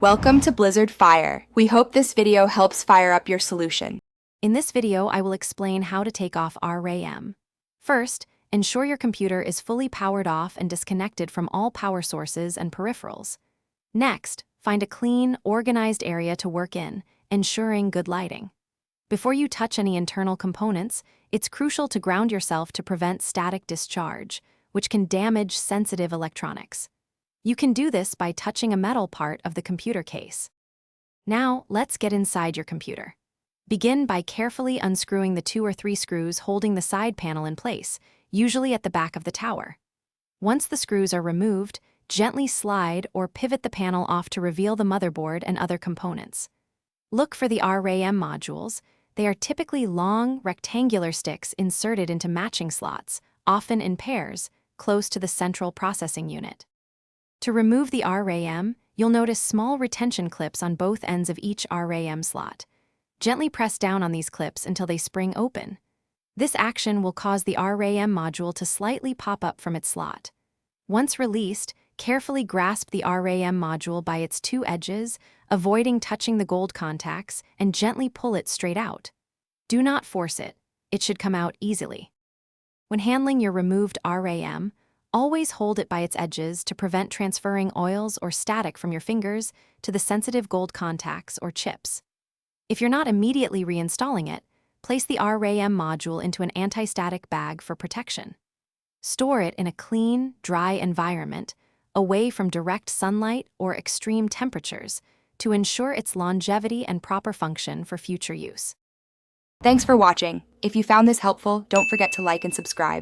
Welcome to Blizzard Fire. We hope this video helps fire up your solution. In this video, I will explain how to take off RAM. First, ensure your computer is fully powered off and disconnected from all power sources and peripherals. Next, find a clean, organized area to work in, ensuring good lighting. Before you touch any internal components, it's crucial to ground yourself to prevent static discharge, which can damage sensitive electronics. You can do this by touching a metal part of the computer case. Now, let's get inside your computer. Begin by carefully unscrewing the 2 or 3 screws holding the side panel in place, usually at the back of the tower. Once the screws are removed, gently slide or pivot the panel off to reveal the motherboard and other components. Look for the RAM modules. They are typically long, rectangular sticks inserted into matching slots, often in pairs, close to the central processing unit. To remove the RAM, you'll notice small retention clips on both ends of each RAM slot. Gently press down on these clips until they spring open. This action will cause the RAM module to slightly pop up from its slot. Once released, carefully grasp the RAM module by its 2 edges, avoiding touching the gold contacts, and gently pull it straight out. Do not force it. It should come out easily. When handling your removed RAM, always hold it by its edges to prevent transferring oils or static from your fingers to the sensitive gold contacts or chips. If you're not immediately reinstalling it, place the RAM module into an anti-static bag for protection. Store it in a clean, dry environment, away from direct sunlight or extreme temperatures, to ensure its longevity and proper function for future use. Thanks for watching. If you found this helpful, don't forget to like and subscribe.